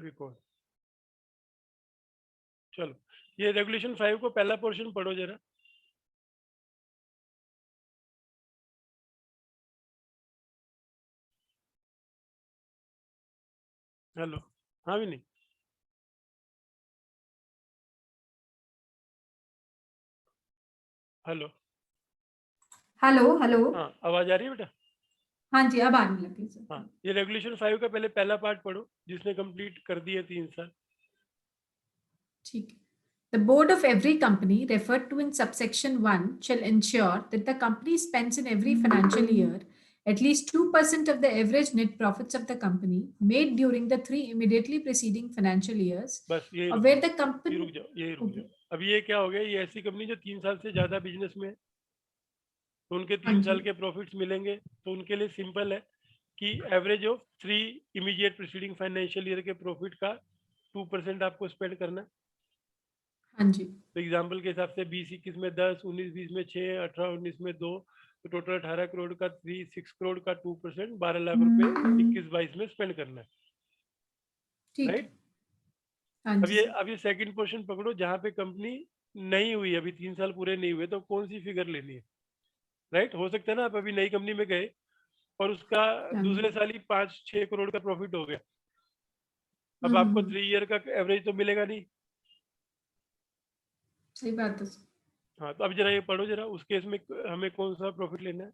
Record. चलो, ये regulation 5 को पहला पोर्शन पढ़ो जरा। हेलो, हाँ भी नहीं, हेलो हेलो हेलो। हाँ, आवाज आ रही है बेटा? हाँ जी, अब आने लगी सर। हाँ, ये रेगुलेशन 5 का पहले पहला पार्ट पढ़ो, जिसने कंप्लीट कर दिया 3 साल। ठीक है। The board of every company referred to in subsection 1 shall ensure that the company spends in every financial year at least 2% of the average net profits of the company made during the 3 immediately preceding financial years, बस यही or रुक where जाओ, the company ये रुक जाओ, यही रुक Okay. जाओ। अब ये क्या हो गया, ये ऐसी कंपनी जो 3 साल से ज्यादा बिजनेस में है, तो उनके हाँ 3 जी। साल के प्रॉफिट्स मिलेंगे। तो उनके लिए सिंपल है कि average of 3 immediate preceding financial year के प्रॉफिट का 2% आपको स्पेंड करना है। हाँ जी। तो एग्जाम्पल के हिसाब से 20-21 में 10, 19-20 में 6, 18-19 में 2, तो टोटल 18 करोड़ का 6 करोड़ का 2%, 12 लाख रुपए 21-22 में स्पेंड करना है, ठीक राइट? है। हाँ अब जी ये सर। अब ये सेकंड पोर्शन पकड़ो, जहाँ पे कंपनी नहीं हुई, अभी 3 साल पूरे नहीं हुए, तो कौन सी फिगर लेनी है, राइट? हो सकता है ना आप अभी नई कंपनी में गए और उसका हाँ जी। दूसरे साल ही 5-6 करोड़ का प्रॉफिट हो गया। अब आपको हम्म। 3 ईयर का एवरेज तो मिलेगा नहीं। सही बात है सर। हाँ, तो अब जरा ये पढ़ो जरा, उस केस में हमें कौन सा प्रॉफिट लेना है?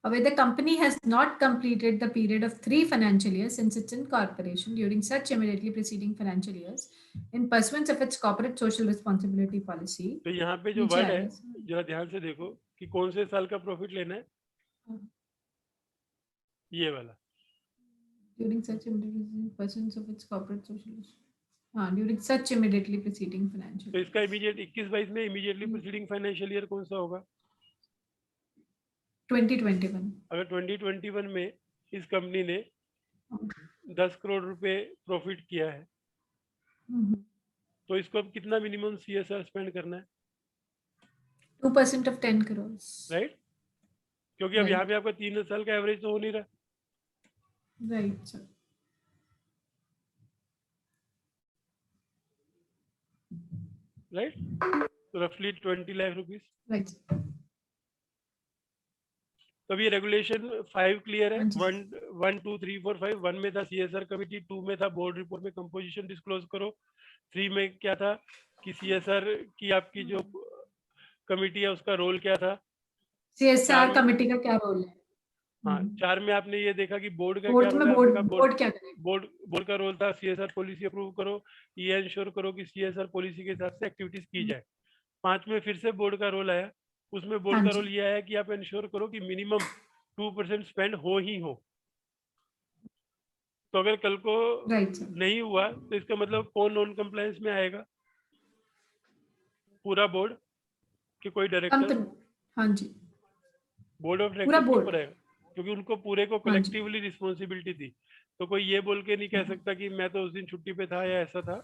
Where the company has not completed the period of 3 financial years since its incorporation during such immediately preceding financial years, in pursuance of its corporate social responsibility policy. तो यहाँ पे जो नीचे वर्ड है, आएगा सर। जरा ध्यान से देखो कि कौन से साल का प्रॉफिट लेना है, ये वाला। During such immediately pursuance of its corporate social. हाँ, during such immediately preceding financial तो इसका years. इमीडिएट 21-22 में इमीडिएटली प्रीसीडिंग फाइनेंशियल ईयर कौन सा होगा? 2021। अगर 2021 में इस कंपनी ने 10 करोड़ रुपए प्रॉफिट किया है, तो इसको अब कितना मिनिमम सीएसआर स्पेंड करना है, 2% of 10 crores. राइट? क्योंकि अब यहाँ Right. पे आपका 3 साल का एवरेज तो हो नहीं रहा, Right, sir. राइट? तो रफली 20 लाख रुपीस। Right. तो अभी रेगुलेशन 5 क्लियर है। हाँ जी। 1 2 3 4 5, 1 में था सीएसआर कमिटी, 2 में था बोर्ड रिपोर्ट में कंपोजिशन डिस्क्लोज करो, 3 में क्या था कि सीएसआर की आपकी जो कमिटी है उसका रोल क्या था, CSR 4 में, कमेटी का क्या रोल है? हाँ 4 में आपने ये देखा कि बोर्ड का क्या फोर्थ रोल में है, आपने कहा बोर्ड क्या करेगा? बोर्ड का रोल था सीएसआर पॉलिसी अप्रूव करो, ये इंश्योर करो कि सीएसआर पॉलिसी के हिसाब से एक्टिविटीज की जाए। 5 में फिर से बोर्ड का रोल आया, उसमें बोर्ड हाँ का जी। रोल ये आया कि आप इंश्योर करो कि मिनिमम 2% स्पेंड हो ही हो। तो अगर कल को राइट सर। नहीं हुआ तो इसका मतलब कौन नॉन कंप्लायंस में आएगा? पूरा बोर्ड कि कोई डायरेक्टर? कंपनी। हाँ जी। बोर्ड ऑफ पूरा डायरेक्टर्स के ऊपर बोर्ड। आएगा, क्योंकि उनको पूरे को हाँ जी। कलेक्टिवली रिस्पॉन्सिबिलिटी थी। तो कोई ये बोल के नहीं कह सकता कि मैं तो उस दिन छुट्टी पे था या ऐसा था।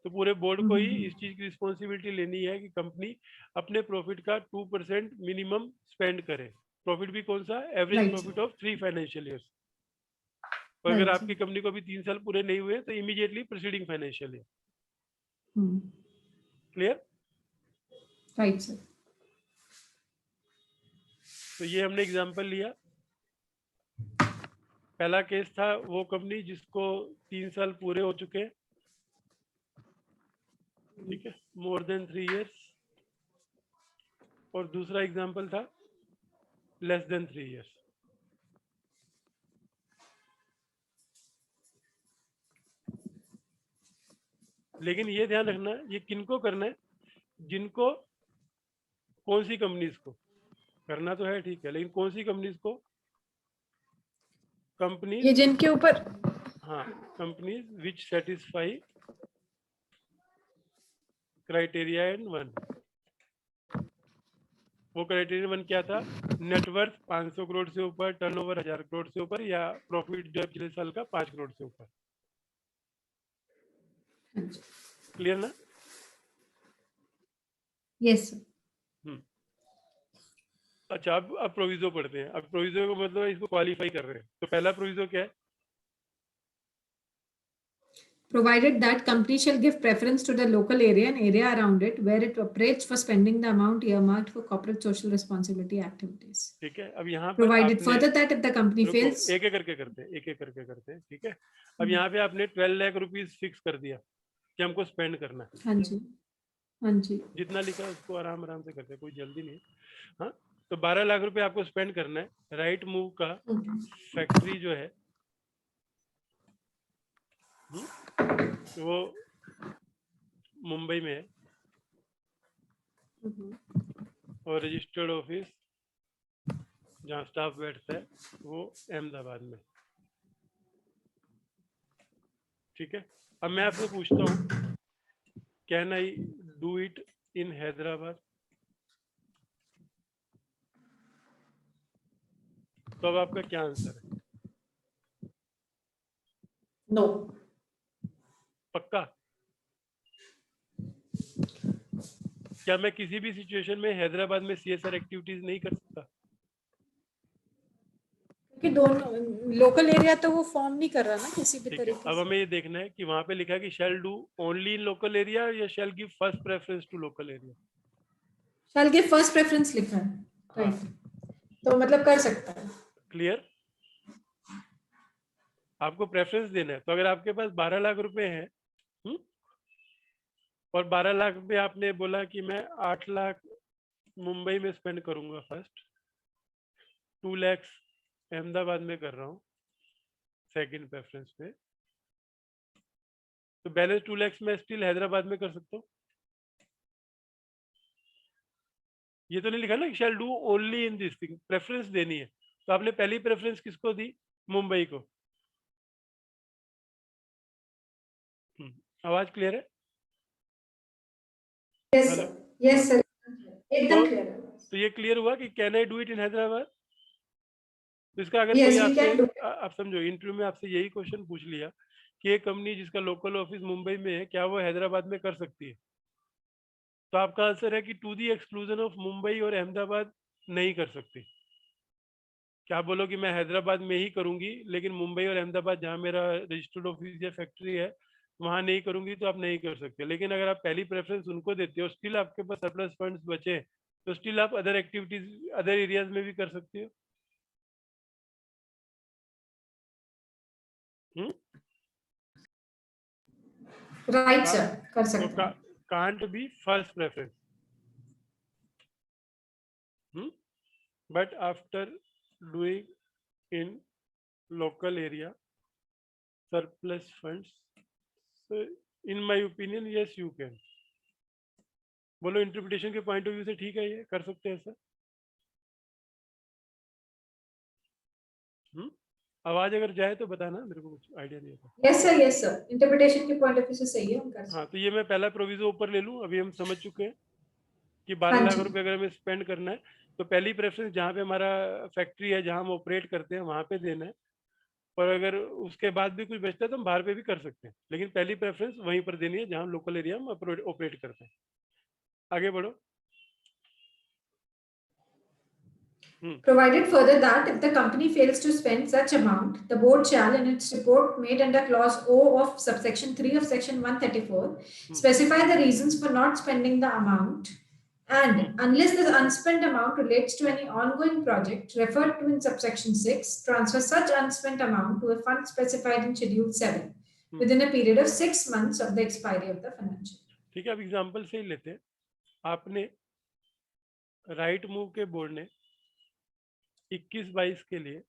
तो पूरे बोर्ड को ही इस चीज की रिस्पॉन्सिबिलिटी लेनी है कि कंपनी अपने प्रॉफिट का 2% मिनिमम स्पेंड करे। प्रॉफिट भी कौन सा? Average right profit sir. Of 3 financial years. और अगर राइट आपकी सर। कंपनी को अभी 3 साल पूरे नहीं हुए तो immediately preceding financial year. Clear? Right sir. तो ये हमने एग्जांपल लिया। पहला केस था वो कंपनी जिसको 3 साल पूरे हो चुके हैं, ठीक है, मोर देन 3 इयर्स। और दूसरा एग्जांपल था लेस देन 3 इयर्स। लेकिन ये ध्यान रखना, ये किनको करना है? जिनको, कौन सी कंपनीज को करना तो है, ठीक है, लेकिन कौन सी कंपनीज को? कंपनीज, ये जिनके ऊपर, हाँ, companies which satisfy criteria and 1। वो क्राइटेरिया 1 क्या था? नेटवर्थ 500 करोड़ से ऊपर, टर्नओवर 1000 करोड़ से ऊपर, या प्रॉफिट जो पिछले साल का 5 करोड़ से ऊपर। क्लियर ना? Yes sir. अच्छा, अब प्रोविजो पढ़ते हैं। अब प्रोविजो का मतलब इसको क्वालिफाई कर रहे हैं। तो पहला प्रोविजो क्या है? Provided that company shall give preference to the local area and area around it where it operates for spending the amount earmarked for corporate social responsibility activities. ठीक है, अब यहाँ पर Provided आपने further that if the company रुको, fails, एक एक करके करते हैं, एक एक करके करते हैं, ठीक है। अब यहाँ पे आपने 12 लाख रुपीस फिक्स कर दिया कि हमको स्पेंड करना है। हाँ जी, हाँ जी, जितना लिखा है उसको आराम आराम से करते हैं, कोई जल्दी नहीं है। हाँ, तो 12 लाख रुपए आपको स्पेंड करना है। राइट मूव का फैक्ट्री जो है वो मुंबई में है और रजिस्टर्ड ऑफिस जहाँ स्टाफ बैठता है वो अहमदाबाद में, ठीक है। अब मैं आपसे पूछता हूँ, can I do it in Hyderabad? तो अब आपका क्या आंसर है? नो। पक्का? क्या मैं किसी भी सिचुएशन में हैदराबाद में CSR एक्टिविटीज नहीं कर सकता? कि दोनों लोकल एरिया तो वो फॉर्म नहीं कर रहा ना किसी भी तरीके से। अब हमें ये देखना है कि वहां पे लिखा है कि shall do only in local area या shall give first preference to local area. Shall give first preference लिखा है, राइट। तो मतलब कर सकता है। क्लियर? आपको प्रेफरेंस देना है। तो अगर आपके पास 12 लाख रुपए हैं और 12 लाख में आपने बोला कि मैं 8 लाख मुंबई में स्पेंड करूंगा फर्स्ट, 2 लाख अहमदाबाद में कर रहा हूँ सेकंड प्रेफरेंस पे, तो बैलेंस 2 लाख मैं स्टिल हैदराबाद में कर सकता हूँ। ये तो नहीं लिखा ना कि shall do only in this thing, preference देनी है। तो आपने पहली प्रेफरेंस किसको दी? मुंबई को। आवाज क्लियर है? यस सर, यस सर, एकदम क्लियर है। तो ये क्लियर हुआ कि can I do it in Hyderabad? तो इसका अगर Yes, कोई we आपसे can do it. आप समझो इंटरव्यू में आपसे यही क्वेश्चन पूछ लिया कि एक कंपनी जिसका लोकल ऑफिस मुंबई में है, क्या वो हैदराबाद में कर सकती है? तो आपका आंसर है कि to the exclusion of Mumbai और अहमदाबाद नहीं कर सकती। क्या आप बोलो कि मैं हैदराबाद में ही करूंगी लेकिन मुंबई और अहमदाबाद जहाँ मेरा रजिस्टर्ड ऑफिस या फैक्ट्री है वहां नहीं करूंगी, तो आप नहीं कर सकते। लेकिन अगर आप पहली प्रेफरेंस उनको देते हो, स्टिल आपके पास सरप्लस फंड्स बचे, तो स्टिल आप अदर एक्टिविटीज अदर एरियाज में भी कर सकते हो। राइट सर, कर सकते हैं। can't be first preference, but after doing in local area surplus funds, so in my opinion yes you can। बोलो इंटरप्रिटेशन के पॉइंट ऑफ व्यू से ठीक है, ये कर सकते हैं सर? आवाज अगर जाए तो बताना, मेरे को कुछ आइडिया नहीं है। यस सर, इंटरप्रिटेशन के पॉइंट ऑफ व्यू से सही है, हम कर सकते हैं। हाँ, तो ये मैं पहला प्रोविजो ऊपर ले लूं। अभी हम समझ चुके हैं कि 12 लाख रुपए अगर हमें स्पेंड करना है तो पहली प्रेफरेंस जहाँ पे हमारा फैक्ट्री है, जहाँ हम ऑपरेट करते हैं, वहां पे देना है। और अगर उसके बाद भी कुछ बचता है तो हम बाहर पे भी कर सकते हैं, लेकिन पहली प्रेफरेंस वहीं पर देनी है जहाँ लोकल एरिया में ऑपरेट करते हैं। आगे बढ़ो। Provided further that if the company fails to spend such amount, the board shall, in its report made under clause O of subsection 3 of section 134, specify the reasons for not spending the amount, and unless the unspent amount relates to any ongoing project referred to in subsection 6, transfer such unspent amount to a fund specified in schedule 7 within a period of 6 months of the expiry of the financial year. ठीक है, अब example से ही लेते हैं। आपने right move के board ने 21-22 के लिए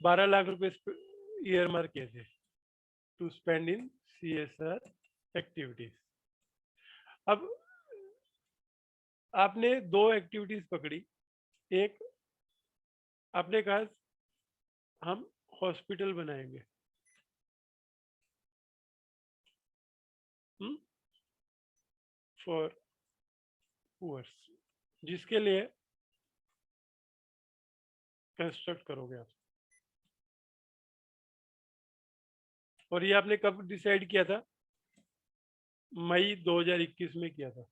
12 लाख रुपए ईयर मार्क किए थे to spend in CSR activities. अब आपने दो एक्टिविटीज पकड़ी। एक आपने कहा हम हॉस्पिटल बनाएंगे, फॉर पुअर्स, जिसके लिए कंस्ट्रक्ट करोगे आप। और ये आपने कब डिसाइड किया था? मई 2021 में किया था।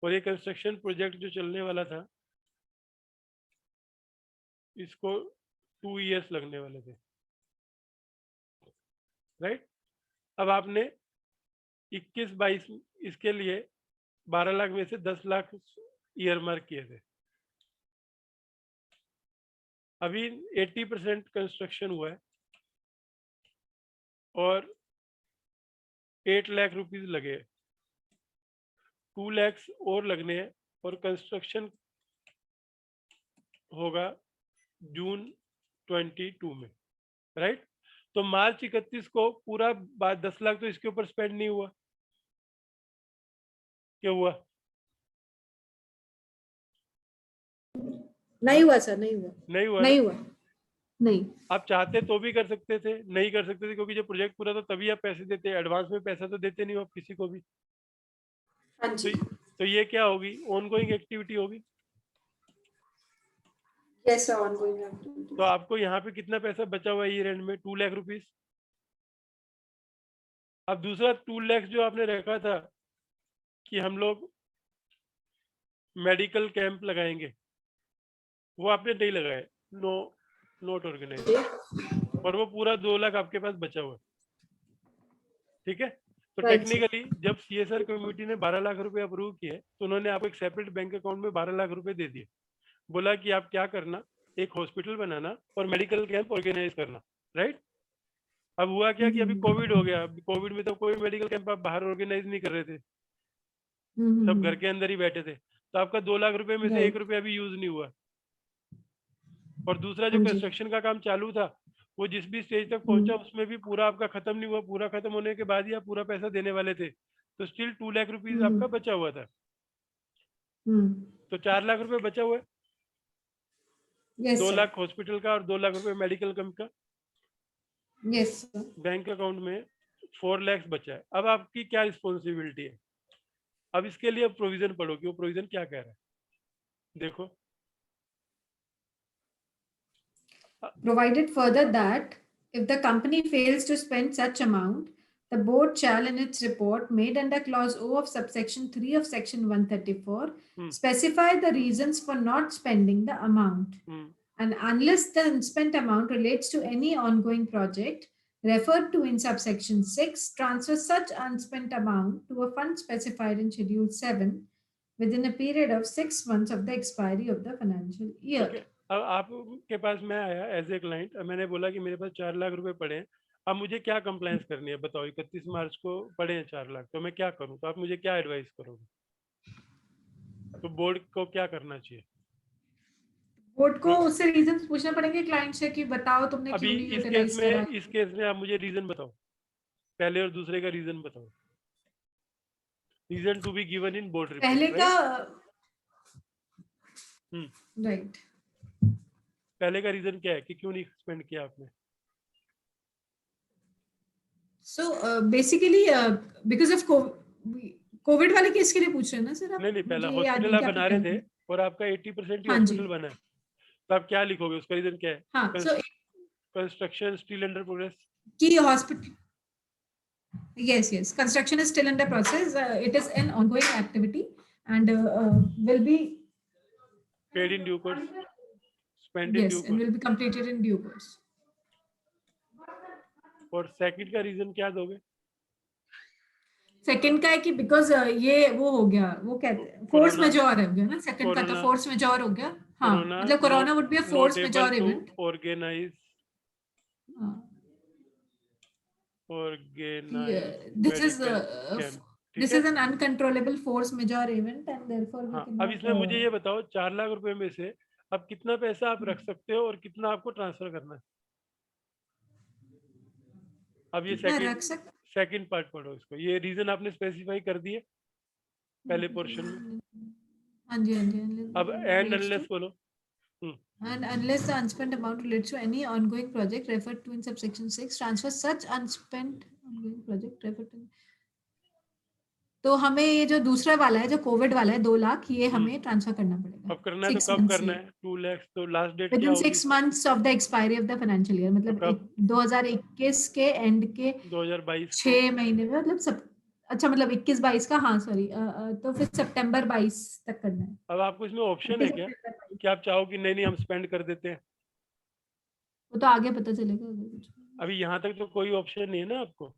और ये कंस्ट्रक्शन प्रोजेक्ट जो चलने वाला था, इसको 2 years लगने वाले थे, राइट। अब आपने 21-22 इसके लिए 12 लाख में से 10 लाख ईयर मार्क किए थे। अभी 80% कंस्ट्रक्शन हुआ है और 8 लाख रुपीज लगे, 2 लाख और लगने हैं और कंस्ट्रक्शन होगा जून 22 में, राइट। तो मार्च 31 को पूरा 10 लाख तो इसके ऊपर स्पेंड नहीं हुआ, क्या हुआ? नहीं हुआ सर, नहीं हुआ, नहीं हुआ नहीं ना? हुआ, नहीं। आप चाहते तो भी कर सकते थे, नहीं कर सकते थे क्योंकि जब प्रोजेक्ट पूरा था तभी आप पैसे देते, एडवांस में पैसा तो देते नहीं हो आप किसी को भी। हाँ जी, तो ये क्या होगी? ऑनगोइंग एक्टिविटी होगी। Yes sir, ongoing activity. तो आपको यहाँ पे कितना पैसा बचा हुआ है ईयर एंड में? 2 लाख रुपीज। अब दूसरा 2 लाख जो आपने रखा था कि हम लोग मेडिकल कैंप लगाएंगे, वो आपने नहीं लगाए, नो, नॉट ऑर्गेनाइज, और वो पूरा 2 लाख आपके पास बचा हुआ है, ठीक है। तो टेक्निकली जब सीएसआर कमेटी ने 12 लाख रुपए अप्रूव किए तो उन्होंने आपको एक सेपरेट बैंक अकाउंट में 12 लाख रुपए दे दिए, बोला कि आप क्या करना, एक हॉस्पिटल बनाना और मेडिकल कैंप ऑर्गेनाइज करना, राइट। अब हुआ क्या कि अभी कोविड हो गया, कोविड में तो कोई मेडिकल कैंप आप बाहर ऑर्गेनाइज नहीं कर रहे थे, सब घर के अंदर ही बैठे थे, तो आपका 2 लाख रुपए में से 1 रुपया भी यूज नहीं हुआ। और दूसरा जो कंस्ट्रक्शन का काम चालू था वो जिस भी स्टेज तक पहुंचा उसमें भी पूरा आपका खत्म नहीं हुआ, पूरा खत्म होने के बाद ही आप पूरा पैसा देने वाले थे, तो स्टिल 2 लाख रुपीज आपका बचा हुआ था, तो 4 लाख रुपए बचा हुआ है। यस 2 सर, लाख हॉस्पिटल का और 2 लाख रुपए मेडिकल कैंप का, यस सर। बैंक अकाउंट में 4 लाख बचा है। अब आपकी क्या रिस्पॉन्सिबिलिटी है? अब इसके लिए प्रोविजन पढ़ो कि वो प्रोविजन क्या कह रहा है, देखो। Provided further that if the company fails to spend such amount, the board shall in its report made under clause O of subsection 3 of section 134 specify the reasons for not spending the amount. And unless the unspent amount relates to any ongoing project referred to in subsection 6, transfer such unspent amount to a fund specified in schedule 7 within a period of 6 months of the expiry of the financial year. Okay. अब आपके पास मैं आया as a client, मैंने बोला कि मेरे पास 4 लाख रुपए पड़े हैं, अब मुझे क्या कंप्लायंस करनी है बताओ। 31 मार्च को पड़े हैं 4 लाख, तो मैं क्या करूं? तो आप मुझे क्या एडवाइस करोगे? तो बोर्ड को क्या करना चाहिए? बोर्ड को उससे रीजंस पूछने पड़ेंगे क्लाइंट से कि बताओ तुमने अभी क्यों नहीं यूटिलाइज करा। इस केस में आप मुझे रीजन बताओ, पहले और दूसरे का रीजन बताओ। Reason to be given in board report. पहले का राइट, पहले का रीजन क्या है कि क्यों नहीं स्पेंड किया आपने? So basically because of Covid वाले केस के लिए पूछ रहे हैं ना सर आप? नहीं, पहला हॉस्पिटल आप बना रहे थे और आपका 80% ही हॉस्पिटल बना है, तो आप क्या लिखोगे? उसका रीजन क्या है? हाँ, so construction still under progress की hospital, yes, construction is still under process, it is an ongoing activity and will be paid in due course, spent in due and will be completed in due course. और second का reason क्या दोगे? Second का है कि because ये वो हो गया, वो कहते हैं फोर्स मेजॉर हो गया ना, सेकंड का तो फोर्स मेजॉर हो गया। हाँ, मतलब corona would be a force majeure event. Organize this is an uncontrollable force majeure event and therefore we cannot। अब इसमें मुझे ये बताओ 4 लाख रुपए में से अब कितना पैसा आप रख सकते हो और कितना आपको ट्रांसफर करना है? अब ये सेकंड पार्ट पढ़ो इसको, ये रीजन आपने स्पेसिफाई कर दिए पहले पोर्शन में। हाँ जी, अब एंड अनलेस बोलो। And unless the unspent amount relates to any ongoing project referred to in subsection 6, transfer such unspent ongoing project referred to। तो हमें ये जो दूसरा वाला है, जो कोविड वाला है 2 लाख, ये हमें ट्रांसफर करना पड़ेगा। अब करना है तो कब करना है? 2 लाख तो लास्ट डेट क्या होगी? 6 months of the expiry of the financial year, मतलब 2021 के एंड के 2022 6 महीने में, मतलब सब अच्छा, मतलब 21-22 का, हाँ सॉरी, तो फिर सितंबर 22 तक करना है। अब आपको इसमें ऑप्शन है क्या कि आप चाहो कि नहीं हम स्पेंड कर देते हैं? वो तो आगे पता चलेगा अगर कुछ अभी यहाँ तक तो कोई ऑप्शन नहीं है ना आपको।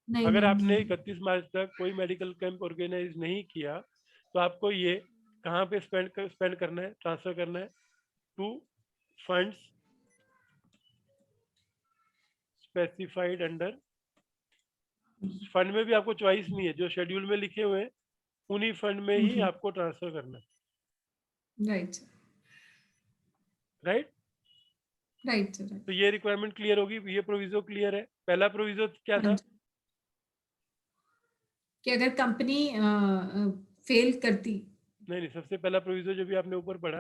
नहीं अगर नहीं आपने नहीं 31 मार्च तक कोई मेडिकल कैंप ऑर्गेनाइज नहीं किया तो आपको ये कहाँ पे स्पेंड करना है, ट्रांसफर करना है to funds specified under. Fund में भी आपको चॉइस नहीं है, जो शेड्यूल में लिखे हुए हैं उन्हीं फंड में ही आपको ट्रांसफर करना है। राइट राइट, राइट तो ये रिक्वायरमेंट क्लियर होगी, ये प्रोविजो क्लियर है। पहला प्रोविजो क्या था? कि अगर कंपनी फेल करती, नहीं, सबसे पहला प्रोविजो जो भी आपने ऊपर पढ़ा,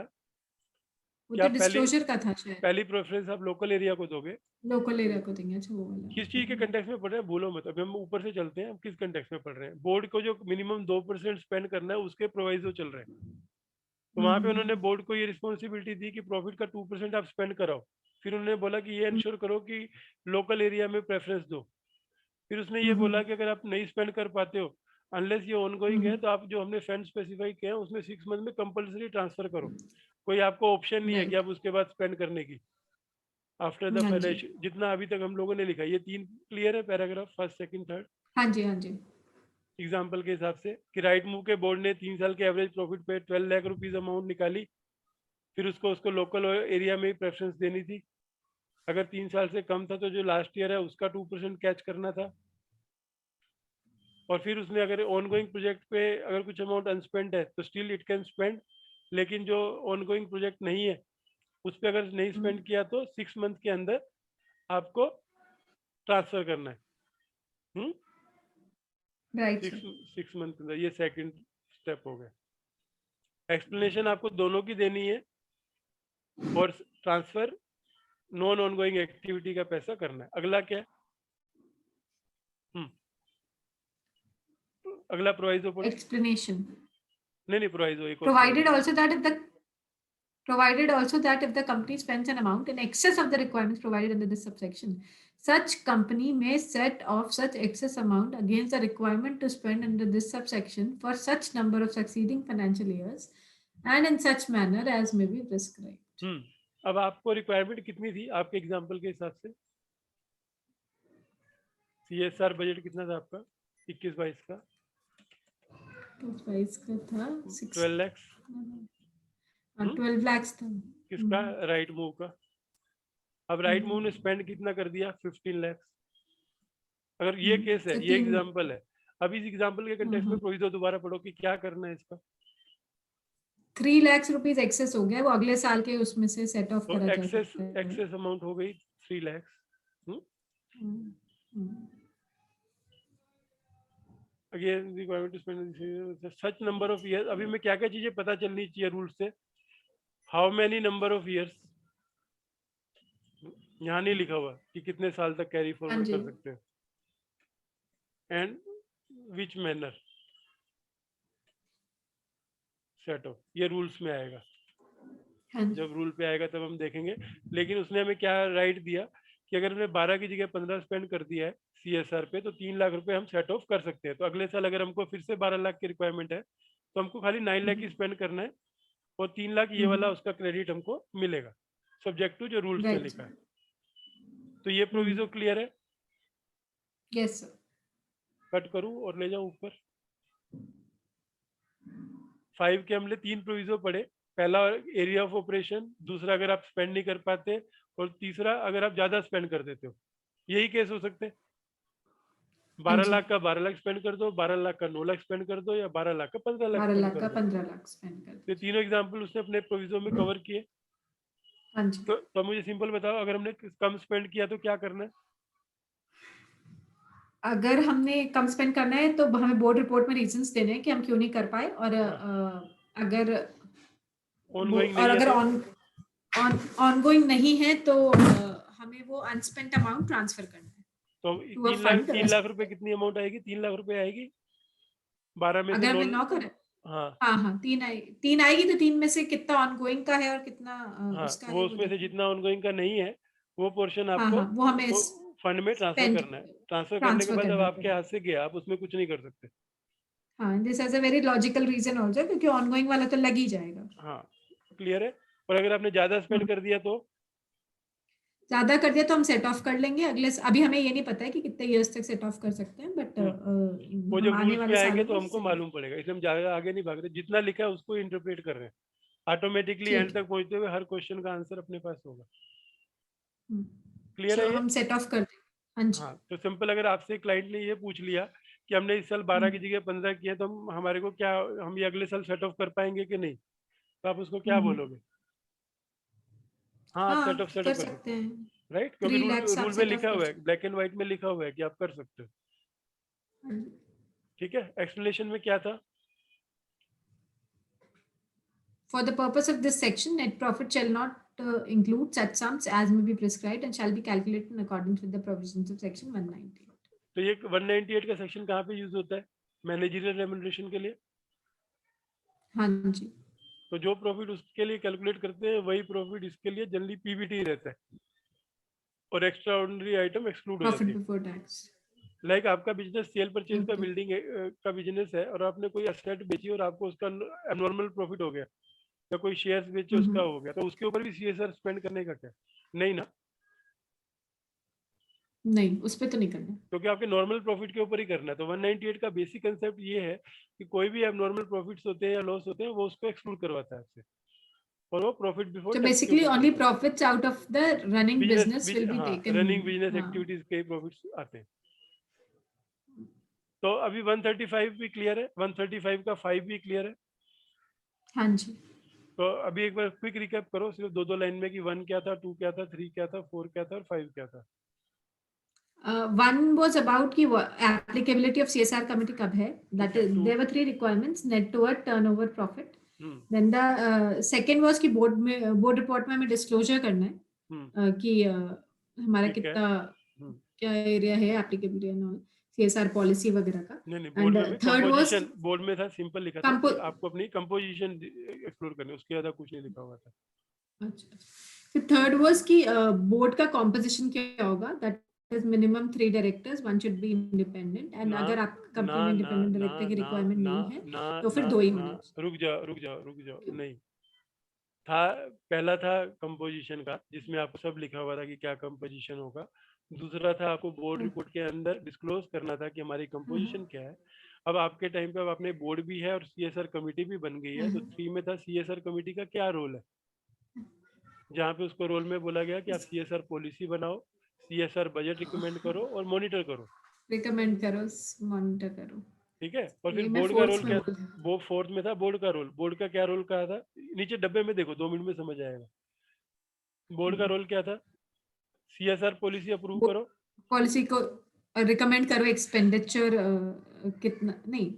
वो क्या तो डिस्क्लोजर का था शायद, पहली प्रेफरेंस आप लोकल एरिया को दोगे। लोकल एरिया को देंगे। अच्छा वो वाला किस चीज के कंटेक्स्ट में पढ़ रहे हैं भूलो मत, अभी हम ऊपर से चलते हैं, हम किस कंटेक्स्ट में पढ़ रहे हैं। बोर्ड को जो मिनिमम 2% स्पेंड करना है उसके प्रोविजो चल रहे हैं। तो वहां पे उन्होंने बोर्ड को ये रिस्पॉन्सिबिलिटी दी कि प्रॉफिट का 2% आप स्पेंड कराओ। फिर उन्होंने बोला कि ये इंश्योर करो कि लोकल एरिया में प्रेफरेंस दो। फिर उसने ये बोला कि अगर आप नहीं स्पेंड कर पाते हो, अनलेस ये ऑनगोइंग है, तो आप जो हमने फंड स्पेसिफाई किया है उसमें 6 मंथ में कंपलसरी ट्रांसफर करो। कोई आपको ऑप्शन नहीं है कि राइट। आप उसके बाद स्पेंड करने की। आफ्टर द हाँ जी फाइनेंशियल, जितना अभी तक हम लोगों ने लिखा, ये 3 क्लियर है पैराग्राफ, फर्स्ट सेकंड थर्ड। हाँ जी हाँ जी। एग्जाम्पल के हिसाब से कि राइट मूव के बोर्ड ने 3 साल के एवरेज प्रॉफिट पे 12 लाख रुपीज अमाउंट निकाली। फिर उसको उसको लोकल एरिया में ही प्रेफरेंस देनी थी। अगर 3 साल से कम था तो जो लास्ट ईयर है उसका 2% कैच करना था। और फिर उसने अगर ऑनगोइंग प्रोजेक्ट पे अगर कुछ अमाउंट अनस्पेंड है तो स्टिल इट कैन स्पेंड। लेकिन जो ऑनगोइंग प्रोजेक्ट नहीं है उस पर अगर नहीं स्पेंड किया तो 6 मंथ के अंदर आपको ट्रांसफर करना है। Right sir. 6 मंथ के अंदर, ये सेकंड स्टेप हो गया। एक्सप्लेनेशन आपको दोनों की देनी है और ट्रांसफर नॉन ऑनगोइंग एक्टिविटी का पैसा करना है। अगला क्या है? अगला प्रोवाइजो पढ़ो। एक्सप्लेनेशन। नहीं, प्रोवाइजो एक और Provided proviso. also that if the provided also that if the company spends an amount in excess of the requirements provided under this subsection, such company may set off such excess amount against the requirement to spend under this subsection for such number of succeeding financial years and in such manner as may be prescribed. अब आपको requirement कितनी थी आपके example के हिसाब से? CSR budget कितना था आपका 21-22 का? 22 का था 12 लाख। 12 lakhs था। किसका? राइट मूव का। अब राइट मूव ने स्पेंड कितना कर दिया? 15 लाख। अगर ये केस है, ये एग्जांपल है। अब इस एग्जांपल के कंटेक्स्ट में प्रोविजो दोबारा पढ़ो कि क्या करना है इसका। 3 lakhs रुपीज एक्सेस हो गया, वो अगले साल के उसमें से सेट ऑफ करा जा सकता है। एक्सेस अमाउंट हो गई 3 lakh. Again requirement to spend such number of years. अभी में क्या क्या चीजें पता चलनी चाहिए रूल से? How many number of years, यहाँ नहीं लिखा हुआ कि कितने साल तक कैरी फॉरवर्ड कर सकते हैं। And which manner set of, ये रूल्स में आएगा। जब रूल पे आएगा तब हम देखेंगे। लेकिन उसने हमें क्या राइट दिया कि अगर हमने 12 की जगह 15 स्पेंड कर दिया है सीएसआर पे तो 3 लाख रुपए हम सेट ऑफ कर सकते हैं। तो अगले साल अगर हमको फिर से 12 लाख की रिक्वायरमेंट है तो हमको खाली 9 लाख ही स्पेंड करना है और 3 लाख ये वाला उसका क्रेडिट हमको मिलेगा, सब्जेक्ट टू जो रूल्स में लिखा है। तो ये प्रोविजो क्लियर है? Yes sir. कट करूं और ले जाऊं ऊपर। 5 के हमने 3 प्रोविजो पढ़े। पहला एरिया ऑफ ऑपरेशन, दूसरा अगर आप स्पेंड नहीं कर पाते, और तीसरा अगर आप ज्यादा स्पेंड कर देते हो। यही केस हो सकते हैं। 12 लाख का 12 लाख स्पेंड कर दो, 12 लाख का 9 लाख स्पेंड कर दो, या 12 लाख का 15 लाख 12 स्पेंड लाख कर का दो। 15 लाख स्पेंड कर दो। ये तीनों एग्जांपल उसने अपने प्रोविजो में कवर किए। हाँ जी। तो मुझे सिंपल बताओ, अगर हमने कम स्पेंड किया तो क्या करना है? अगर हमने कम स्पेंड करना है तो हमें बोर्ड रिपोर्ट में रीजंस देने हैं कि हम क्यों नहीं कर पाए, और अगर ऑनगोइंग और नहीं है अगर तो ऑनगोइंग नहीं है तो हमें वो अनस्पेंट अमाउंट ट्रांसफर करना है। तो 3 लाख रुपए कितनी अमाउंट आएगी? 3 लाख रुपए आएगी। 12 में से अगर हमने 9 कर, हाँ हाँ 3 आएगी तो 3 में से कितना ऑनगोइंग का है और कितना हाँ, उसका वो है उसमें से जितना ऑनगोइंग का नहीं है वो पोर्शन हाँ आपको हाँ वो हमें फंड में ट्रांसफर स्पेंड करना है। ट्रांसफर करने के ट्रांसफर बाद अब करना आपके पड़ेगा। हाथ से गया, आप उसमें कुछ नहीं कर सकते। हाँ, this as a very logical reason also, क्योंकि ऑनगोइंग वाला तो लग ही जाएगा। हाँ, क्लियर है। और अगर आपने ज्यादा स्पेंड कर दिया तो ज्यादा कर दिया तो हम सेट ऑफ कर लेंगे अगले, अभी हमें ये नहीं पता है कि कितने इयर्स तक सेट ऑफ कर सकते हैं, बट वो हम जब आने रूल्स वाले पे आएंगे सालों तो में हमको set off- मालूम पड़ेगा, इसलिए हम ज्यादा आगे नहीं भाग रहे, जितना लिखा है उसको इंटरप्रेट कर रहे हैं, ऑटोमेटिकली ठीक एंड तक पहुंचते हुए हर क्वेश्चन का आंसर अपने पास होगा। है। क्लियर है सो ये? हम सेट ऑफ कर देंगे। हाँ जी। हाँ, तो सिंपल, अगर आपसे क्लाइंट ने ये पूछ लिया कि हमने इस साल 12 की जगह 15 किए, तो हम हमारे को क्या, हम ये अगले साल सेट ऑफ कर पाएंगे कि नहीं, तो आप उसको क्या हम्म, बोलोगे? हाँ, आप हाँ सेट ऑफ कर कर सकते सकते हो, हैं। राइट, क्योंकि 3 lakhs आप रूल में सेट ऑफ लिखा कर हुआ है, सकते ब्लैक एंड व्हाइट में लिखा हुआ है कि आप कर सकते हो। हैं। ठीक है, एक्सप्लेनेशन में क्या था? For the purpose of this section, net profit shall not include such sums as may be prescribed and shall be calculated in accordance with the provisions of section 198. तो ये 198 का सेक्शन कहाँ पे यूज होता है? मैनेजरियल रेमुनरेशन के लिए। हाँ जी। तो जो प्रॉफिट उसके लिए कैलकुलेट करते हैं वही प्रॉफिट इसके लिए जनरली पीबीटी रहता है, और एक्स्ट्रा ऑर्डिनरी आइटम एक्सक्लूड हो जाती Profit है। before tax. लाइक आपका बिजनेस सेल परचेज का, Okay. बिल्डिंग का बिजनेस है, और आपने कोई एसेट बेची और आपको उसका एबनॉर्मल प्रॉफिट हो गया, या कोई शेयर्स बेचे उसका हो गया, तो उसके ऊपर भी सीएसआर स्पेंड करने का क्या? नहीं ना, नहीं, उस पे तो नहीं करना। क्योंकि आपके नॉर्मल प्रॉफिट के ऊपर ही करना है। तो 198 का बेसिक कंसेप्ट ये है कि कोई भी एबनॉर्मल प्रॉफिट्स होते हैं या लॉस होते हैं, वो उसको एक्सक्लूड करवाता है आपसे, और वो प्रॉफिट बिफोर So टैक्स के basically, ऊपर only करता है। profits out of the running business will be हाँ, रनिंग taken. बिजनेस हाँ, एक्टिविटीज के प्रॉफिट्स आते हैं। तो अभी 135 भी क्लियर है, 135 का 5 भी क्लियर है। हाँ जी। तो अभी एक बार क्विक रिकैप करो, सिर्फ दो दो लाइन में, कि 1 क्या था, 2 क्या था, 3 क्या था, 4 क्या था, और 5 क्या था। One was about ki applicability of CSR committee कब है. ठीक That है, is, 2। there were 3 requirements: net worth, turnover, profit. Hmm. Then the second was कि board report में हमें disclosure करना है कि हमारा ठीक है। कितना क्या एरिया है एप्लीकेबिलिटी एंड सीएसआर पॉलिसी वगैरह का. नहीं नहीं, and third was composition board में था, सिंपल लिखा था कंपो कि आपको अपनी कंपोजिशन एक्सप्लोर करनी, उसके ज्यादा कुछ नहीं लिखा हुआ था। अच्छा, फिर थर्ड वाज कि बोर्ड का कॉम्पोजिशन क्या होगा. That is minimum 3 directors, one should be independent. And ना अगर आपकी ना कंपनी में ना इंडिपेंडेंट ना डायरेक्टर की ना रिक्वायरमेंट ना नहीं है ना तो फिर ना 2 ही ना, होने चाहिए. रुक जाओ, नहीं था। पहला था कंपोजिशन का, जिसमें आपको सब लिखा हुआ था कि क्या कंपोजिशन होगा। दूसरा था आपको बोर्ड रिपोर्ट के अंदर डिस्क्लोज करना था कि हमारी कंपोजिशन क्या है। अब आपके टाइम पे अब अपने बोर्ड भी है और सीएसआर कमेटी भी बन गई है, तो 3 में था सीएसआर कमेटी का क्या रोल है, जहाँ पे उसको रोल में बोला गया कि आप सीएसआर पॉलिसी बनाओ, सीएसआर बजट रिकमेंड करो और मॉनिटर करो। रिकमेंड करो, मॉनिटर करो. ठीक है, और फिर ये मैं बोर्ड का रोल फोर्थ में क्या? बोल. वो फोर्थ में था बोर्ड का रोल। बोर्ड का क्या रोल कहा था? नीचे डब्बे में देखो, 2 मिनट में समझ आएगा। बोर्ड का रोल क्या था? सीएसआर पॉलिसी अप्रूव करो। पॉलिसी को रिकमेंड करो. एक्सपेंडिचर कितना नहीं,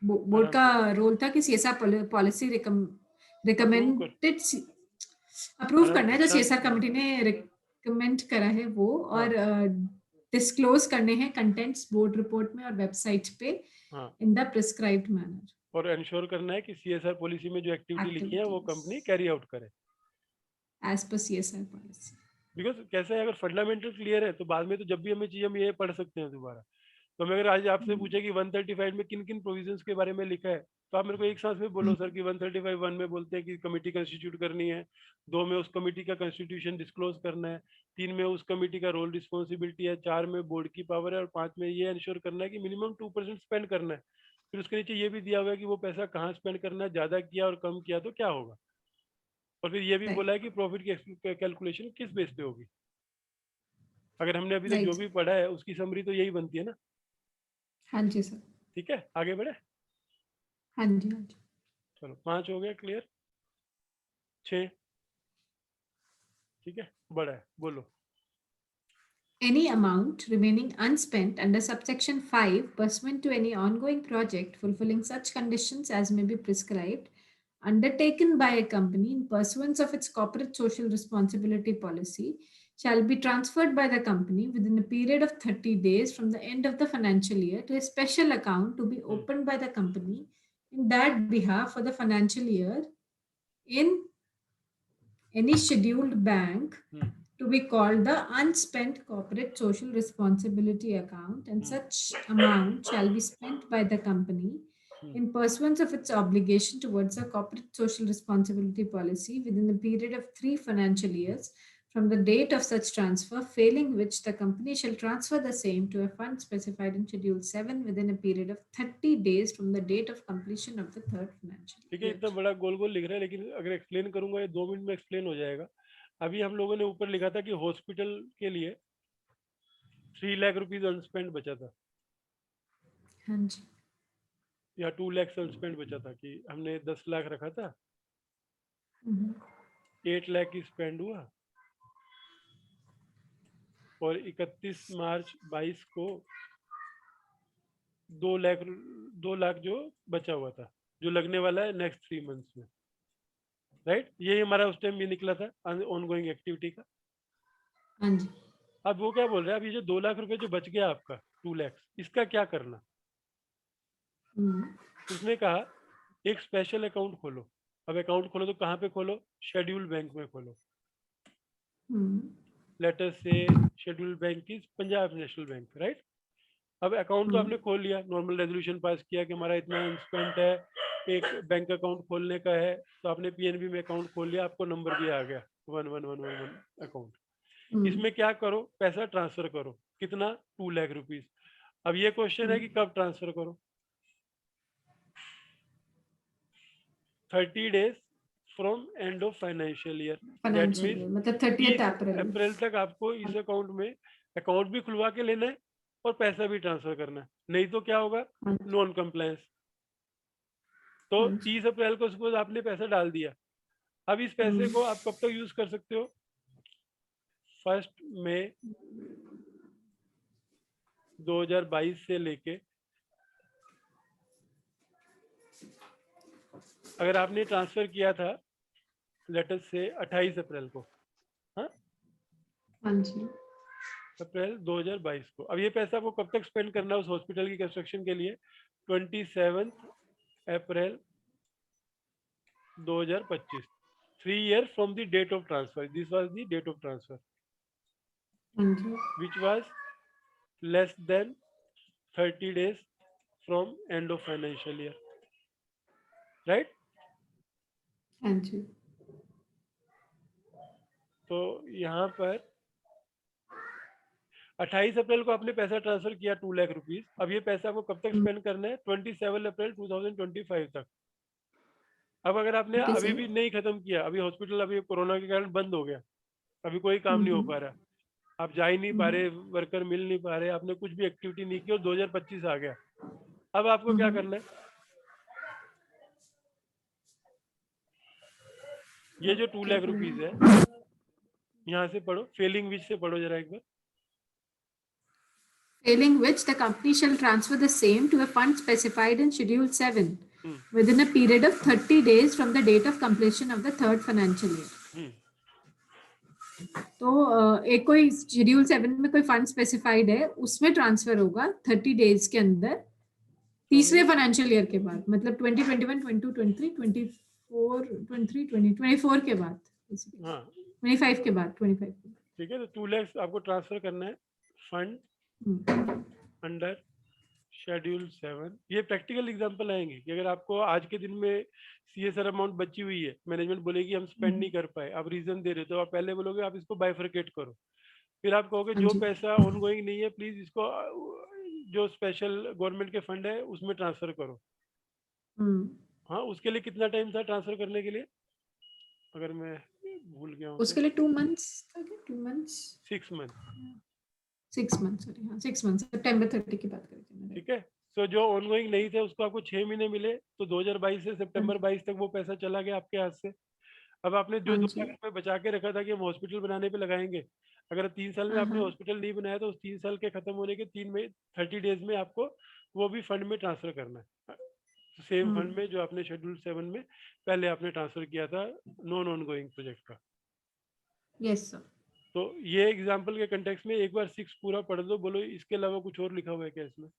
बोर्ड आराम का से रोल था कि सीएसआर पॉलिसी अप्रूव कर, रिकमेंडेड अप्रूव आराम करना है से जो शांत सीएसआर हाँ कमेटी ने रिकमेंड करा है वो, हाँ और डिस्क्लोज करने हैं कंटेंट्स बोर्ड रिपोर्ट में और वेबसाइट पे हाँ, इन द प्रिस्क्राइब्ड मैनर. और इंश्योर करना है कि सीएसआर पॉलिसी में जो एक्टिविटी लिखी है वो एक्टिविटीज कंपनी कैरी आउट करे। As per CSR policy. Because कैसे है, अगर फंडामेंटल क्लियर है तो बाद में तो जब भी हमें चाहिए हम ये पढ़ सकते हैं दोबारा। तो मैं अगर आज आपसे पूछे कि 135 में किन किन प्रोविजंस के बारे में लिखा है, तो आप मेरे को एक सांस में बोलो सर कि 135 1 में बोलते हैं कि कमेटी कंस्टिट्यूट करनी है, 2 में उस कमेटी का कंस्टिट्यूशन डिस्क्लोज करना है, 3 में उस कमेटी का रोल रिस्पॉन्सिबिलिटी है, 4 में बोर्ड की पावर है, और 5 में ये इंश्योर करना है कि मिनिमम 2% स्पेंड करना है। फिर उसके नीचे ये भी दिया हुआ है कि वो पैसा कहाँ स्पेंड करना है, ज्यादा किया और कम किया तो क्या होगा। और फिर ये भी राइट. बोला है कि प्रॉफिट की कैलकुलेशन किस बेस पे होगी। अगर हमने अभी तक जो राइट. भी पढ़ा है उसकी समरी तो यही बनती है ना। हाँ जी सर. ठीक है, आगे बढ़े। हाँ जी. हाँ जी. चलो, 5 हो गया क्लियर, 6। ठीक है, बड़ा है, बोलो। Any amount remaining unspent under subsection 5 pursuant to any ongoing project fulfilling such conditions as may be prescribed, undertaken by a company in pursuance of its corporate social responsibility policy, shall be transferred by the company within a period of 30 days from the end of the financial year to a special account to be opened by the company in that behalf for the financial year in any scheduled bank to be called the unspent corporate social responsibility account, and such amount shall be spent by the company in pursuance of its obligation towards a corporate social responsibility policy within the period of 3 financial years from the date of such transfer, failing which the company shall transfer the same to a fund specified in Schedule 7 within a period of 30 days from the date of completion of the third financial ठीक है, year. इतना बड़ा गोल गोल लिख रहा है, लेकिन अगर explain करूंगा ये 2 मिनट में एक्सप्लेन हो जाएगा। अभी हम लोगों ने ऊपर लिखा था कि हॉस्पिटल के लिए 3 लाख रुपीज अनस्पेंड बचा था हाँ जी। या 2 लाख अनस्पेंड बचा था, कि हमने 10 लाख रखा था, 8 लाख की स्पेंड हुआ और 31 मार्च 22 को 2 लाख जो बचा हुआ था, जो लगने वाला है नेक्स्ट 3 मंथ्स में, राइट। ये हमारा उस टाइम भी निकला था ऑनगोइंग एक्टिविटी का। हाँ जी। अब वो क्या बोल रहा है, अब ये जो 2 लाख रुपए जो बच गया आपका 2 लाख, इसका क्या करना। उसने कहा एक स्पेशल अकाउंट खोलो। अब अकाउंट खोलो तो कहाँ पे खोलो, शेड्यूल बैंक में खोलो। लेट अस से schedule bank is Punjab national bank, right. अब अकाउंट तो आपने खोल लिया, नॉर्मल रेजोल्यूशन पास किया कि हमारा इतना इंस्पेंट है, एक बैंक अकाउंट खोलने का है, तो आपने पीएनबी में अकाउंट खोल लिया, आपको नंबर भी आ गया 111111 अकाउंट। इसमें क्या करो, पैसा ट्रांसफर करो, कितना, 2 लाख रुपीज। अब ये क्वेश्चन है कि कब ट्रांसफर करो। 30 days from end of financial year, that means मतलब 30 अप्रैल तक आपको इस अकाउंट में अकाउंट भी खुलवा के लेना है और पैसा भी ट्रांसफर करना है, नहीं तो क्या होगा, नॉन कंप्लायंस। तो 30 अप्रैल को सपोज आपने पैसा डाल दिया, अब इस पैसे को आप कब तक यूज कर सकते हो, 1 मई 2022 से लेके, अगर आपने ट्रांसफर किया था लेट अस से 28 अप्रैल को, हाँ जी, अप्रैल 2022 को, अब ये पैसा आपको कब तक स्पेंड करना है उस हॉस्पिटल की कंस्ट्रक्शन के लिए, 27 अप्रैल 2025, 3 years from the date of transfer. This was the date of transfer, which was less than 30 days from end of financial year, right? हाँ जी। तो यहाँ पर 28 अप्रैल को आपने पैसा ट्रांसफर किया 2 लाख रुपीज। अब ये पैसा आपको कब तक स्पेंड करना है, 27 अप्रैल 2025 तक। अब अगर आपने अभी भी नहीं खत्म किया, अभी हॉस्पिटल अभी कोरोना के कारण बंद हो गया, अभी कोई काम नहीं हो पा रहा, आप जा ही नहीं पा रहे, वर्कर मिल नहीं पा रहे, आपने कुछ भी एक्टिविटी नहीं की और 2025 आ गया, अब आपको क्या करना है, ये जो 2 लाख रुपीज है, यहाँ से पढ़ो, फेलिंग विच से पढ़ो जरा एक बार। Failing which the company shall transfer the same to a fund specified in Schedule 7 within a period of 30 days from the date of completion of the third financial year. तो एक कोई शेड्यूल 7 में कोई fund specified है, उसमें transfer होगा 30 days के अंदर, तीसरे फाइनेंशियल ईयर के बाद, मतलब 2021, 22, 23, 24, 23, 20, 24 के बाद, 25 के बाद, 25 के बाद। ठीक है, तो 2 लाख आपको ट्रांसफर करना है फंड अंडर शेड्यूल 7। ये प्रैक्टिकल एग्जांपल आएंगे कि अगर आपको आज के दिन में सीएसआर अमाउंट बची हुई है, मैनेजमेंट बोलेगी हम स्पेंड नहीं कर पाए, आप रीजन दे रहे हो, तो आप पहले बोलोगे आप इसको बाइफरकेट करो, फिर आप कहोगे जो पैसा ऑनगोइंग नहीं है प्लीज इसको जो स्पेशल गवर्नमेंट के फंड है उसमें ट्रांसफर करो। हाँ, उसके लिए कितना टाइम था ट्रांसफर करने के लिए, अगर मैं भूल गया हूँ उसके लिए 2 months, 2 months, 6 month, 6 month, sorry, हाँ 6 मंथ, सितंबर 30 की बात करें। ठीक है, तो जो ऑनगोइंग नहीं थे उसको आपको 6 महीने मिले, तो 2022 से सितंबर 22 तक वो पैसा चला गया आपके हाथ से। अब आपने जो 2 लाख रुपए बचा के रखा था कि हम हॉस्पिटल बनाने पे लगाएंगे, अगर 3 साल में आपने हॉस्पिटल नहीं बनाया तो उस 3 साल के खत्म होने के 30 डेज में आपको वो भी फंड में ट्रांसफर करना है, सेम फंड में जो आपने शेड्यूल 7 में पहले आपने ट्रांसफर किया था नॉन ऑनगोइंग प्रोजेक्ट का। Yes sir. तो ये एग्जांपल के कंटेक्स्ट में एक बार 6 पूरा पढ़ दो, बोलो इसके अलावा कुछ और लिखा हुआ है क्या इसमें।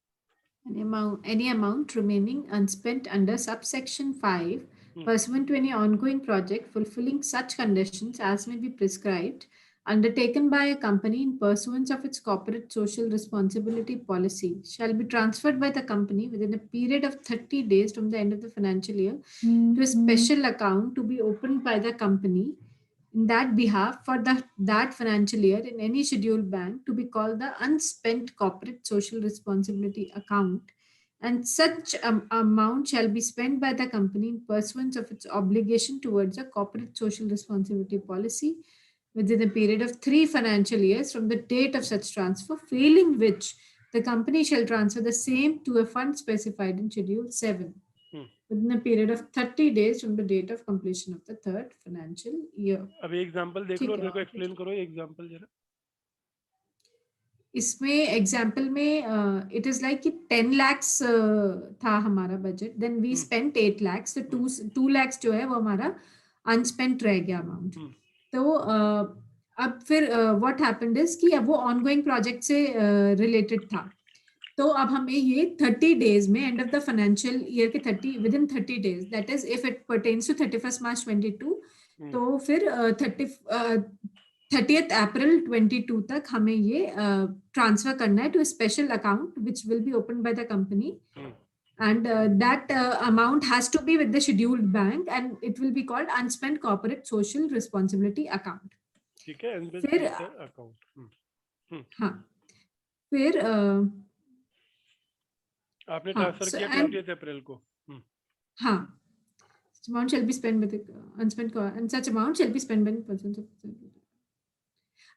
Any amount remaining unspent under subsection 5 pursuant to any ongoing project fulfilling such conditions as may be prescribed undertaken by a company in pursuance of its corporate social responsibility policy shall be transferred by the company within a period of 30 days from the end of the financial year to a special account to be opened by the company in that behalf for that financial year in any scheduled bank to be called the unspent corporate social responsibility account, and such amount shall be spent by the company in pursuance of its obligation towards a corporate social responsibility policy within a period of 3 financial years from the date of such transfer, failing which the company shall transfer the same to a fund specified in Schedule 7 within a period of 30 days from the date of completion of the third financial year. अब example देख लो ठीक और है, मेरे को explain करो example जरा. इसमें एग्जाम्पल में इट इज लाइक कि 10 lakhs था हमारा budget, then we spent 8 lakhs, तो 2 lakhs जो है वो हमारा अनस्पेंट रह गया अमाउंट. तो अब फिर व्हाट हैपेंड इज कि अब वो ऑनगोइंग प्रोजेक्ट से रिलेटेड था. तो अब हमें ये 30 days में end of the financial year के 30 days, that is if it pertains to 31st March 22, तो फिर 30th April 22 तक हमें ये ट्रांसफर करना है to special account which will be open by the company, and that amount has to be with the scheduled bank and it will be called unspent corporate social responsibility account. ठीक है, फिर account. हाँ, फिर आपने transfer किया 20th अप्रैल को. हाँ, amount shall be spent with unspent and such amount shall be spent by persons of.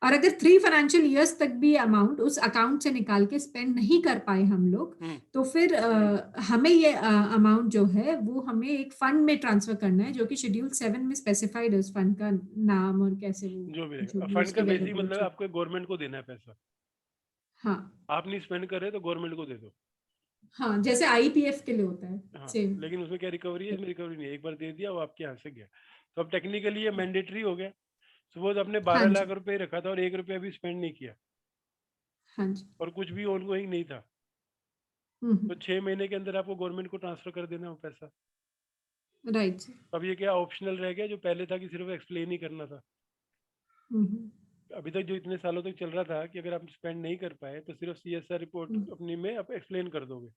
और अगर 3 फाइनेंशियल ईयर्स तक भी अमाउंट उस अकाउंट से निकाल के स्पेंड नहीं कर पाए हम लोग, तो फिर हमें ये अमाउंट जो है वो हमें एक फंड में ट्रांसफर करना है जो कि शेड्यूल 7 में स्पेसिफाइड है. उस फंड का नाम और कैसे वो जो भी रहेगा, फंड का बेसिक मतलब आपको गवर्नमेंट को देना है पैसा. हाँ, आप नहीं स्पेंड कर रहे तो गवर्नमेंट को दे दो. हाँ, जैसे आईपीएफ के लिए होता है. हाँ, सेम. लेकिन उसमें क्या रिकवरी है? इसमें रिकवरी नहीं है. एक बार दे दिया वो आपके यहाँ से गया. तो अब टेक्निकली ये मैंडेटरी हो गया. सपोज आपने 12 लाख रुपए रखा था और 1 रुपया भी स्पेंड नहीं किया. हाँ जी. और कुछ भी ऑनगोइंग नहीं था, तो 6 महीने के अंदर आपको गवर्नमेंट को ट्रांसफर कर देना वो पैसा. राइट. अब ये क्या ऑप्शनल रह गया, जो पहले था कि सिर्फ एक्सप्लेन ही करना था. अभी तक जो इतने सालों तक चल रहा था कि अगर आप स्पेंड नहीं कर पाए तो सिर्फ CSR रिपोर्ट अपनी में आप एक्सप्लेन कर दोगे.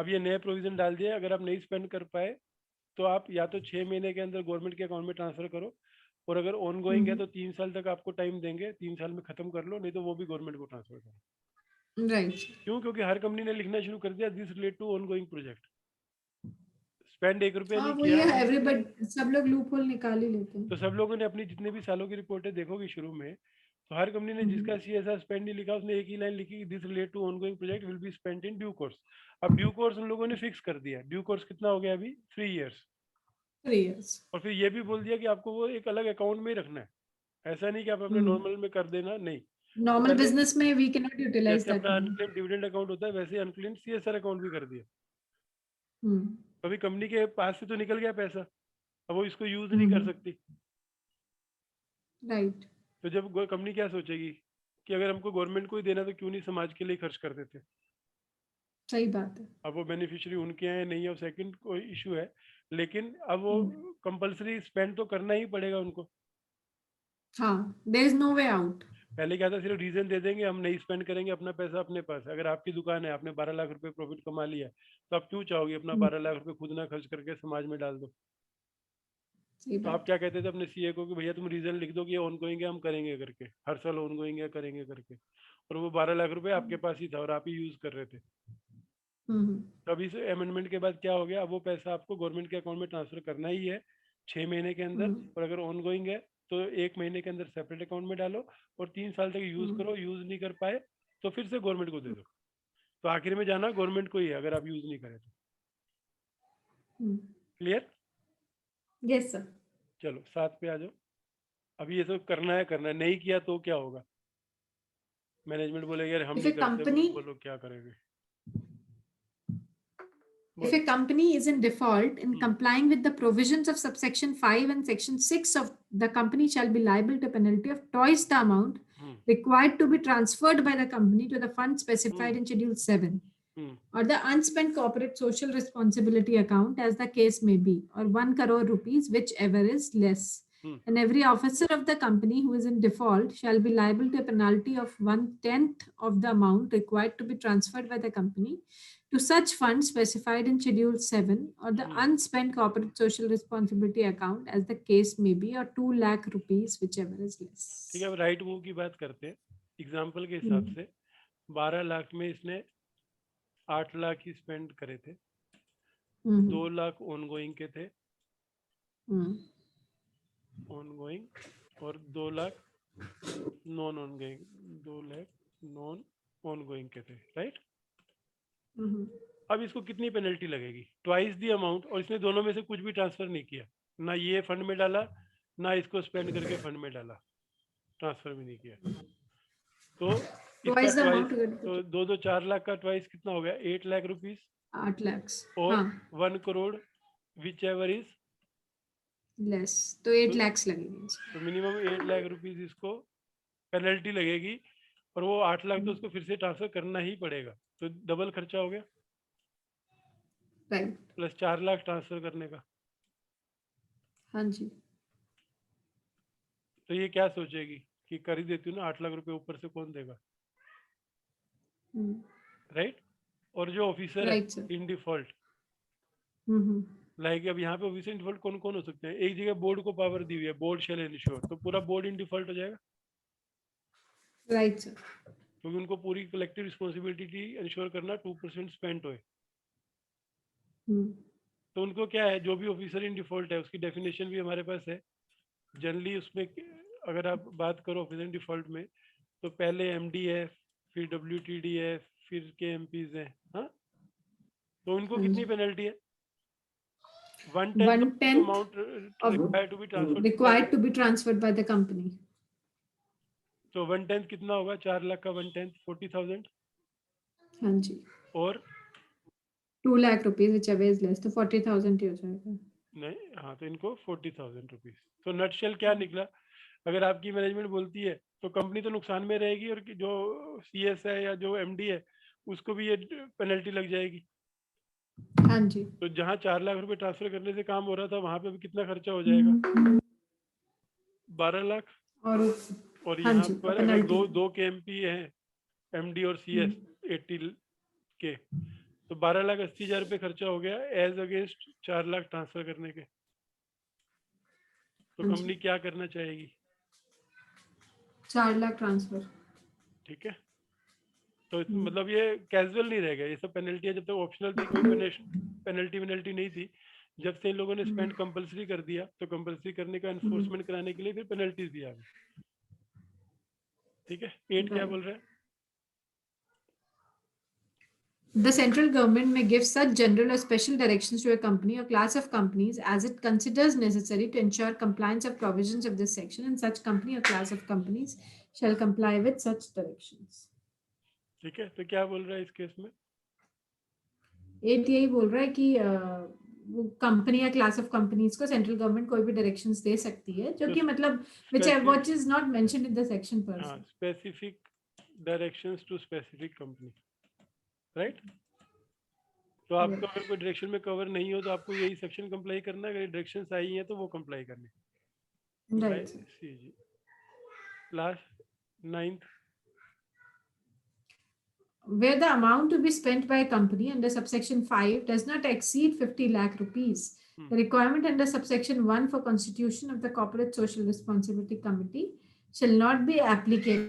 अब ये नया प्रोविजन डाल दिया, अगर आप नहीं स्पेंड कर पाए तो आप या तो 6 महीने के अंदर गवर्नमेंट के अकाउंट में ट्रांसफर करो, और अगर ऑन गोइंग है तो 3 साल तक आपको टाइम देंगे, 3 साल में खत्म कर लो, नहीं तो वो भी गवर्नमेंट को ट्रांसफर करो. राइट. क्यों? क्योंकि हर कंपनी ने लिखना शुरू कर दिया this relate to ongoing project. Spend 1 रुपया नहीं किया, एवरीबॉडी सब लोग लूप होल निकाल ही लेते हैं. तो सब लोगों ने अपनी जितने भी सालों की रिपोर्टें देखोगी शुरू में, तो हर कंपनी ने जिसका CSR स्पेंड नहीं लिखा उसने एक ही लाइन लिखी, this relate to ongoing project will be spent in due course. अब ड्यू कोर्स उन लोगों ने फिक्स कर दिया. ड्यू कोर्स कितना हो गया अभी? 3 इयर्स. 3 years. और फिर ये भी बोल दिया कि आपको वो एक अलग अकाउंट में ही रखना है. ऐसा नहीं कि आप अपने नॉर्मल में कर देना, नहीं. नॉर्मल बिजनेस में वी कैन नॉट यूटिलाइज जैसे दैट. अपना अनक्लेम्ड डिविडेंड अकाउंट होता है वैसे अनक्लेम्ड CSR अकाउंट भी कर दिया. अभी कंपनी के पास से तो निकल गया पैसा, अब वो इसको यूज नहीं कर सकती. राइट. तो जब कंपनी क्या सोचेगी कि अगर हमको गवर्नमेंट को ही देना तो क्यों नहीं समाज के लिए खर्च कर देते. सही बात है. अब वो बेनिफिशियरी उनके हैं नहीं है, सेकंड कोई इशू है, लेकिन अब वो कंपलसरी स्पेंड तो करना ही पड़ेगा उनको. हाँ, there is no way out. पहले क्या था, सिर्फ रीजन दे देंगे हम नहीं स्पेंड करेंगे, अपना पैसा अपने पास. अगर आपकी दुकान है, आपने 12 लाख रुपए प्रॉफिट कमा लिया, तो आप क्यों चाहोगे अपना 12 लाख रुपए खुद ना खर्च करके समाज में डाल दो. तो आप क्या कहते थे अपने CA को कि भैया तुम रीजन लिख दो कि ये ऑनगोइंग है, हम करेंगे करके, हर साल ऑनगोइंग है करेंगे करके. और वो 12 लाख रुपए आपके पास ही था और आप ही यूज कर रहे थे. तो अभी से अमेंडमेंट के बाद क्या हो गया, अब वो पैसा आपको गवर्नमेंट के अकाउंट में ट्रांसफर करना ही है 6 महीने के अंदर. और अगर ऑनगोइंग है तो 1 महीने के अंदर सेपरेट अकाउंट में डालो और 3 साल तक यूज करो. यूज नहीं कर पाए तो फिर से गवर्नमेंट को दे दो. तो आखिर में जाना गवर्नमेंट को ही है अगर आप यूज नहीं करें तो. क्लियर? Yes sir. चलो 7 पे आ जाओ. अभी ये सब करना है, नहीं किया तो क्या होगा? मैनेजमेंट बोलेगा यार हम नहीं करते, बोलो क्या करेंगे. If a company is in default in complying with the provisions of subsection 5 and section 6 of the company shall be liable to a penalty of twice the amount required to be transferred by the company to the fund specified in Schedule 7 or the unspent corporate social responsibility account as the case may be, or 1 crore rupees, whichever is less. And every officer of the company who is in default shall be liable to a penalty of 1/10 of the amount required to be transferred by the company to such funds specified in Schedule 7 or the unspent corporate social responsibility account as the case may be, or 2 lakh rupees, whichever is less. ठीक है, अब right move की बात करते हैं। Example के हिसाब से 12 लाख में इसने 8 लाख ही स्पेंड करे थे, 2 लाख ऑनगोइंग के थे, ऑनगोइंग, और 2 lakh non ongoing, 2 lakh non ongoing के थे, राइट। अब इसको कितनी पेनल्टी लगेगी? ट्वाइस दी अमाउंट, और इसने दोनों में से कुछ भी ट्रांसफर नहीं किया, ना ये फंड में डाला ना इसको स्पेंड करके फंड में डाला, ट्रांसफर भी नहीं किया, तो इसका ट्वाइस, तो 2 4 लाख का ट्वाइस कितना हो गया? 8 लाख रुपीस, 8 lakhs और 1 crore which ever is less, तो 8 lakhs लगेंगे, तो मिनिमम 8 लाख रुपीस इसको पेनल्टी लगेगी, और वो 8 लाख तो उसको फिर से ट्रांसफर करना ही पड़ेगा, तो डबल खर्चा हो गया, राइट, प्लस 4 लाख ट्रांसफर करने का। हाँ जी। तो ये क्या सोचेगी कि कर ही देती हूँ ना, 8 लाख रुपए ऊपर से कौन देगा, राइट। और जो ऑफिसर है इन डिफॉल्ट, लाइक अब यहाँ पे ऑफिसर इन डिफॉल्ट कौन कौन हो सकते हैं? एक जगह बोर्ड को पावर दी हुई है, बोर्ड शैल इंश्योर, तो पूरा बोर्ड इन डिफॉल्ट हो जाएगा, राइट सर, क्योंकि उनको पूरी कलेक्टिव रिस्पॉन्सिबिलिटी इंश्योर करना 2% स्पेंड होए। तो उनको क्या है, जो भी ऑफिसर इन डिफॉल्ट है उसकी डेफिनेशन भी हमारे पास है जनरली। उसमें अगर आप बात करो ऑफिसर इन डिफॉल्ट में, तो पहले एमडी है, फिर डब्ल्यूटीडी है, फिर के एमपीज है, हाँ। तो उनको कितनी पेनल्टी है? 1/10 amount required to be transferred by the company. तो 1/10 कितना होगा? 4 लाख का 1/10 40,000, हाँ जी, और 2 lakh rupees whichever is less, तो 40,000 ही हो जाएगा। नहीं, हाँ, तो इनको 40,000 रुपीज। तो नटशेल क्या निकला? अगर आपकी मैनेजमेंट बोलती है तो कंपनी तो नुकसान में रहेगी, और जो सीएस है या जो एमडी है उसको भी ये पेनल्टी लग जाएगी। हाँ जी। तो जहाँ 4 लाख रुपए ट्रांसफर करने से काम हो रहा था, वहां पे भी कितना खर्चा हो जाएगा? 12 लाख। और हाँ यहाँ जी, पर अगर दो के एमपी है, एमडी और सीएस 80 के, तो 12,80,000 रुपये खर्चा हो गया एज अगेंस्ट 4 लाख ट्रांसफर करने के। तो कंपनी क्या करना चाहेगी? 4 लाख ट्रांसफर, ठीक है। तो मतलब ये कैजुअल नहीं रहेगा, ये सब पेनल्टियां जब तक ऑप्शनल थी, कोई पेनल्टी नहीं थी। जब से इन लोगों ने स्पेंड कंपलसरी कर दिया, तो कंपलसरी करने का एनफोर्समेंट कराने के लिए फिर पेनल्टीज भी आ गई, ठीक है। 8 क्या बोल रहा है? The central government may give such general or special directions to a company or class of companies as it considers necessary to ensure compliance of provisions of this section, and such company or class of companies shall comply with such directions. ठीक है, तो क्या बोल रहा है इस case में? 8 यही बोल रहा है कि वो कंपनी या क्लास ऑफ कंपनीज को सेंट्रल गवर्नमेंट कोई भी डायरेक्शंस दे सकती है, जो कि मतलब which is not mentioned in the section पर। हां, specific directions to specific company, right. तो आपको अगर कोई डायरेक्शन में कवर नहीं हो तो आपको यही सेक्शन कंप्लाई करना है, अगर डायरेक्शंस आई हैं तो वो कंप्लाई करनी, राइट। सी जी। Last 9th, where the amount to be spent by a company under subsection 5 does not exceed 50 lakh rupees. The requirement under subsection 1 for constitution of the corporate social responsibility committee shall not be applicable